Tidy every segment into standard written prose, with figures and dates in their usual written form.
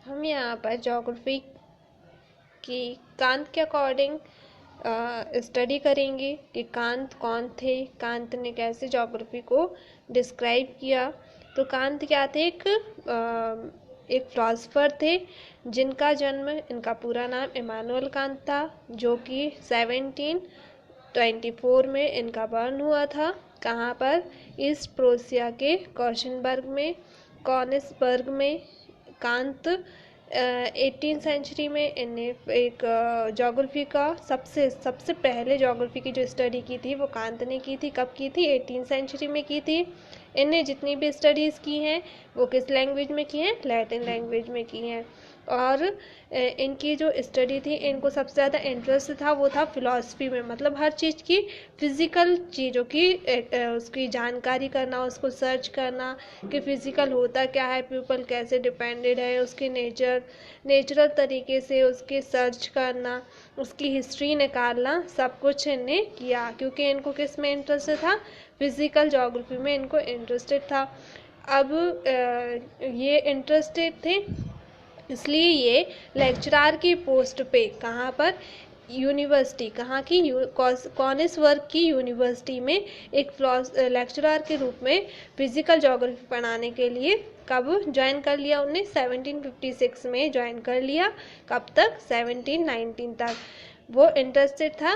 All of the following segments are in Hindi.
हम यहाँ पर ज्योग्राफी की कांत के अकॉर्डिंग स्टडी करेंगे कि कांत कौन थे, कांत ने कैसे ज्योग्राफी को डिस्क्राइब किया। तो कांत क्या थे? एक फिलोसफर थे जिनका जन्म, इनका पूरा नाम इमानुएल कांत था, जो कि 1724 में इनका बर्न हुआ था। कहाँ पर? ईस्ट प्रोसिया के कॉनिसबर्ग में। कांत 18th सेंचुरी में इन्हें एक ज्योग्राफी का सबसे पहले ज्योग्राफी की जो स्टडी की थी वो कांत ने की थी। कब की थी? 18th सेंचुरी में की थी। इन्हें जितनी भी स्टडीज़ की हैं वो किस लैंग्वेज में की हैं? लैटिन लैंग्वेज में की हैं। और इनकी जो स्टडी थी, इनको सबसे ज़्यादा इंटरेस्ट था वो था फिलॉसफी में, मतलब हर चीज़ की फिज़िकल चीज़ों की उसकी जानकारी करना, उसको सर्च करना कि फिज़िकल होता क्या है, पीपल कैसे डिपेंडेड है, उसके नेचुरल तरीके से उसके सर्च करना, उसकी हिस्ट्री निकालना, सब कुछ इन्हें किया क्योंकि इनको किस में इंटरेस्ट था? फिज़िकल ज्योग्राफी में इनको इंटरेस्टेड था। अब ये इंटरेस्टेड थे इसलिए ये लेक्चरार की पोस्ट पे, कहाँ पर? यूनिवर्सिटी, कहाँ की? कॉनिसबर्ग की यूनिवर्सिटी में एक लेक्चरार के रूप में फिजिकल ज्योग्राफी पढ़ाने के लिए कब ज्वाइन कर लिया उन्हें? 1756 में ज्वाइन कर लिया। कब तक? 1719 तक वो इंटरेस्टेड था,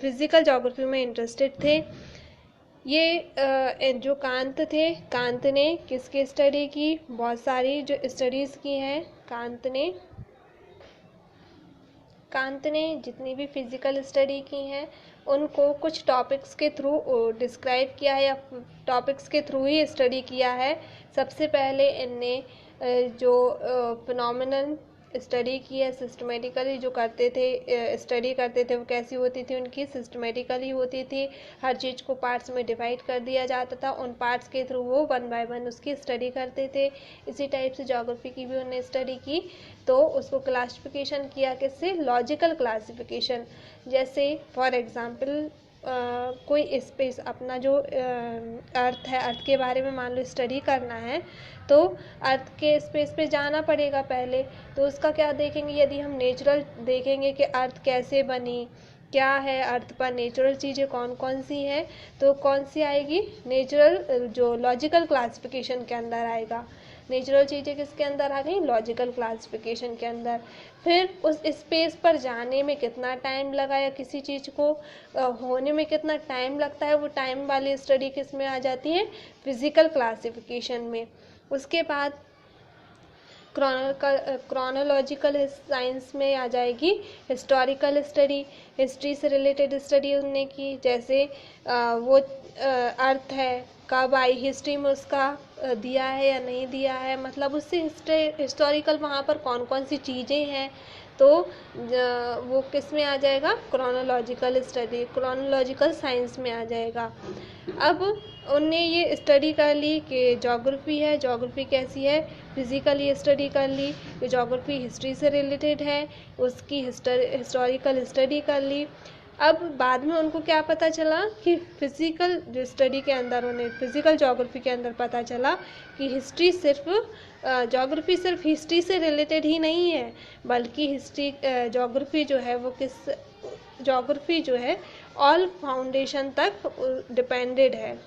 फिजिकल ज्योग्राफी में इंटरेस्टेड थे। ये जो कांत थे, कांत ने किसकी स्टडी की? बहुत सारी जो स्टडीज़ की हैं कांत ने जितनी भी फिजिकल स्टडी की हैं उनको कुछ टॉपिक्स के थ्रू डिस्क्राइब किया है या टॉपिक्स के थ्रू ही स्टडी किया है। सबसे पहले इनने जो फिनोमिनल स्टडी की है, सिस्टमेटिकली जो करते थे, स्टडी करते थे, वो कैसी होती थी? उनकी सिस्टमेटिकली होती थी। हर चीज़ को पार्ट्स में डिवाइड कर दिया जाता था, उन पार्ट्स के थ्रू वो 1 बाय 1 उसकी स्टडी करते थे। इसी टाइप से ज्योग्राफी की भी उन्होंने स्टडी की, तो उसको क्लासिफिकेशन किया किससे? Logical classification. जैसे फॉर एग्जांपल कोई स्पेस, अपना जो अर्थ है, अर्थ के बारे में मान लो स्टडी करना है तो अर्थ के स्पेस पे जाना पड़ेगा पहले। तो उसका क्या देखेंगे? यदि हम नेचुरल देखेंगे कि अर्थ कैसे बनी, क्या है अर्थ पर, नेचुरल चीज़ें कौन कौन सी हैं, तो कौन सी आएगी? नेचुरल, जो लॉजिकल क्लासिफिकेशन के अंदर आएगा। नेचुरल चीज़ें किसके अंदर आ गई? लॉजिकल क्लासिफिकेशन के अंदर। फिर उस स्पेस पर जाने में कितना टाइम लगा या किसी चीज़ को होने में कितना टाइम लगता है, वो टाइम वाली स्टडी किस में आ जाती है? फिजिकल क्लासिफिकेशन में। उसके बाद क्रोनोलॉजिकल साइंस में आ जाएगी हिस्टोरिकल स्टडी। हिस्ट्री से रिलेटेड स्टडी उनने की, जैसे वो अर्थ है कब आई, हिस्ट्री में उसका दिया है या नहीं दिया है, मतलब उससे हिस्टोरिकल वहाँ पर कौन कौन सी चीज़ें हैं, तो वो किस में आ जाएगा? क्रोनोलॉजिकल स्टडी, क्रोनोलॉजिकल साइंस में आ जाएगा। अब उनने ये स्टडी कर ली कि ज्योग्राफी है, ज्योग्राफी कैसी है, फिजिकली स्टडी कर ली कि ज्योग्राफी हिस्ट्री से रिलेटेड है, उसकी हिस्टोरिकल स्टडी कर ली। अब बाद में उनको क्या पता चला कि फिजिकल जो स्टडी के अंदर, उन्हें फिजिकल ज्योग्राफी के अंदर पता चला कि हिस्ट्री सिर्फ ज्योग्राफी सिर्फ हिस्ट्री से रिलेटेड ही नहीं है, बल्कि हिस्ट्री ज्योग्राफी जो है वो ज्योग्राफी जो है ऑल फाउंडेशन तक डिपेंडेड है,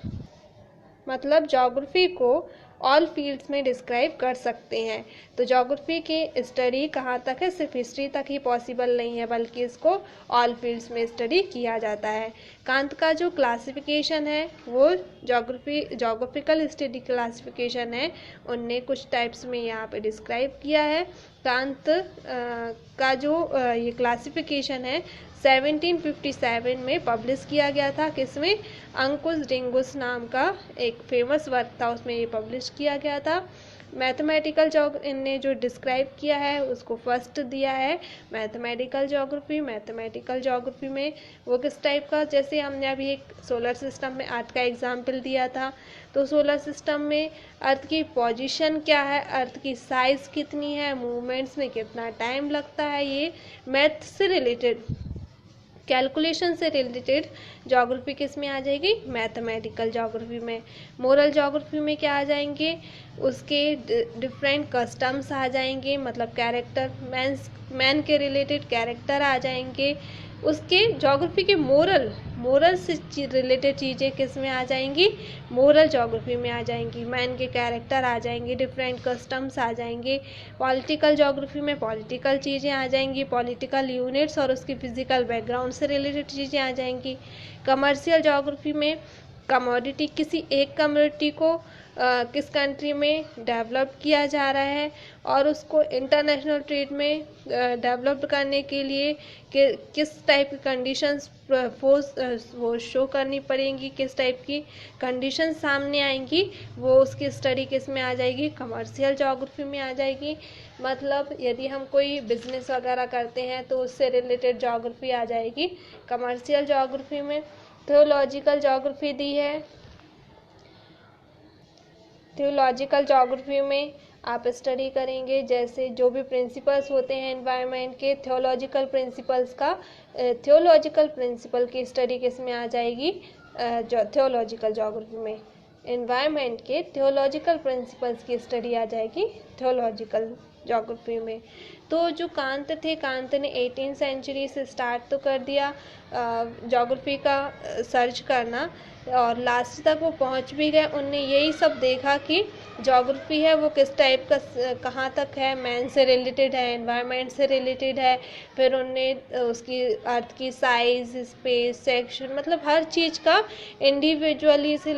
मतलब ज्योग्राफी को ऑल फील्ड्स में डिस्क्राइब कर सकते हैं। तो ज्योग्राफी की स्टडी कहाँ तक है? सिर्फ हिस्ट्री तक ही पॉसिबल नहीं है, बल्कि इसको ऑल फील्ड्स में स्टडी किया जाता है। कांत का जो क्लासिफिकेशन है वो ज्योग्राफिकल स्टडी क्लासिफिकेशन है, उनने कुछ टाइप्स में यहाँ पे डिस्क्राइब किया है। कांत का जो ये क्लासिफिकेशन है 1757 में पब्लिश किया गया था। किसमें? अंकुश डिंगुस नाम का एक फेमस वर्क था, उसमें ये पब्लिश किया गया था। मैथमेटिकल इनने जो डिस्क्राइब किया है उसको फर्स्ट दिया है मैथमेटिकल ज्योग्राफी में वो किस टाइप का? जैसे हमने अभी एक सोलर सिस्टम में अर्थ का एग्जाम्पल दिया था, तो सोलर सिस्टम में अर्थ की पोजीशन क्या है, अर्थ की साइज कितनी है, मूवमेंट्स में कितना टाइम लगता है, ये मैथ से रिलेटेड कैलकुलेशन से रिलेटेड ज्योग्राफी किस में आ जाएगी, मैथमेटिकल ज्योग्राफी में। मोरल ज्योग्राफी में क्या आ जाएंगे, उसके डिफरेंट कस्टम्स आ जाएंगे, मतलब कैरेक्टर, मैन के रिलेटेड कैरेक्टर आ जाएंगे। उसके ज्योग्राफी के मोरल से रिलेटेड चीज़ें किस में आ जाएंगी, मोरल ज्योग्राफी में आ जाएंगी। मैन के कैरेक्टर आ जाएंगे, डिफरेंट कस्टम्स आ जाएंगे। पॉलिटिकल ज्योग्राफी में पॉलिटिकल चीज़ें आ जाएंगी, पॉलिटिकल यूनिट्स और उसकी फिजिकल बैकग्राउंड से रिलेटेड चीज़ें आ जाएंगी। कमर्शियल ज्योग्राफी में कमोडिटी, किसी एक कमोडिटी को किस कंट्री में डेवलप किया जा रहा है और उसको इंटरनेशनल ट्रेड में डेवलप करने के लिए किस टाइप की कंडीशंस वो शो करनी पड़ेंगी, किस टाइप की कंडीशंस सामने आएंगी, वो उसकी स्टडी किस में आ जाएगी, कमर्शियल ज्योग्राफी में आ जाएगी। मतलब यदि हम कोई बिजनेस वगैरह करते हैं तो उससे रिलेटेड ज्योग्राफी आ जाएगी कमर्शियल ज्योग्राफी में। थियोलॉजिकल ज्योग्राफी दी है, थियोलॉजिकल ज्योग्राफी में आप स्टडी करेंगे जैसे जो भी प्रिंसिपल्स होते हैं एनवायरनमेंट के, थियोलॉजिकल प्रिंसिपल की स्टडी किस में आ जाएगी, थियोलॉजिकल ज्योग्राफी में। एनवायरनमेंट के थियोलॉजिकल प्रिंसिपल्स की स्टडी आ जाएगी थियोलॉजिकल ज्योग्राफी में। तो जो कांत थे, कांत ने 18th सेंचुरी से स्टार्ट तो कर दिया ज्योग्राफी का सर्च करना और लास्ट तक वो पहुंच भी गए। उनने यही सब देखा कि ज्योग्राफी है वो किस टाइप का, कहाँ तक है, मैन से रिलेटेड है, एनवायरनमेंट से रिलेटेड है। फिर उनने उसकी अर्थ की साइज, स्पेस, सेक्शन, मतलब हर चीज़ का इंडिविजुअली से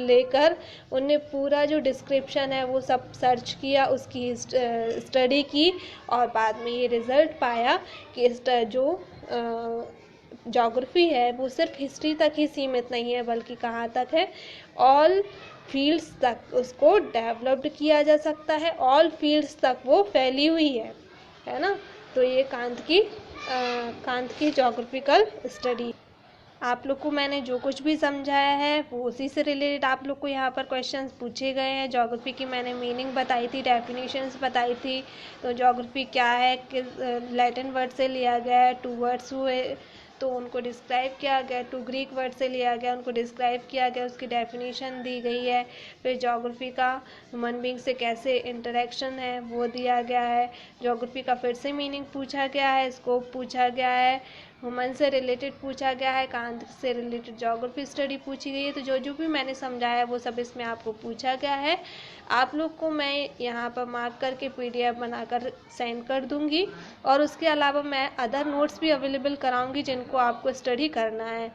लेकर उनने पूरा जो डिस्क्रिप्शन है वो सब सर्च किया, उसकी स्टडी की और बाद में ये रिजल्ट पाया कि जो ज्योग्राफी है वो सिर्फ हिस्ट्री तक ही सीमित नहीं है बल्कि कहाँ तक है, ऑल फील्ड्स तक उसको डेवलप्ड किया जा सकता है, ऑल फील्ड्स तक वो फैली हुई है ना। तो ये कांत की ज्योग्राफिकल स्टडी। आप लोग को मैंने जो कुछ भी समझाया है वो उसी से रिलेटेड आप लोग को यहाँ पर क्वेश्चंस पूछे गए हैं। ज्योग्राफी की मैंने मीनिंग बताई थी, डेफिनेशंस बताई थी। तो ज्योग्राफी क्या है, किस लैटिन वर्ड से लिया गया है, 2 वर्ड्स हुए तो उनको डिस्क्राइब किया गया, 2 ग्रीक वर्ड से लिया गया, उनको डिस्क्राइब किया गया, उसकी डेफिनेशन दी गई है। फिर ज्योग्राफी का ह्यूमन बींग से कैसे इंटरेक्शन है वो दिया गया है। ज्योग्राफी का फिर से मीनिंग पूछा गया है, स्कोप पूछा गया है, ह्यूमन से रिलेटेड पूछा गया है, कांत से रिलेटेड ज्योग्राफी स्टडी पूछी गई है। तो जो भी मैंने समझाया वो सब इसमें आपको पूछा गया है। आप लोग को मैं यहाँ पर मार्क करके PDF बनाकर सेंड कर दूँगी और उसके अलावा मैं अदर नोट्स भी अवेलेबल कराऊँगी जिनको आपको स्टडी करना है।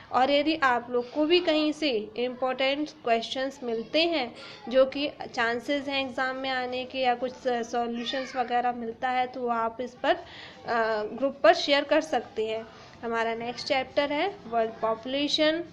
और यदि आप लोग को भी कहीं से इम्पोर्टेंट क्वेश्चंस मिलते हैं जो कि चांसेस हैं एग्ज़ाम में आने के या कुछ सॉल्यूशंस वगैरह मिलता है तो आप इस पर ग्रुप पर शेयर कर सकते हैं। हमारा नेक्स्ट चैप्टर है वर्ल्ड पॉपुलेशन।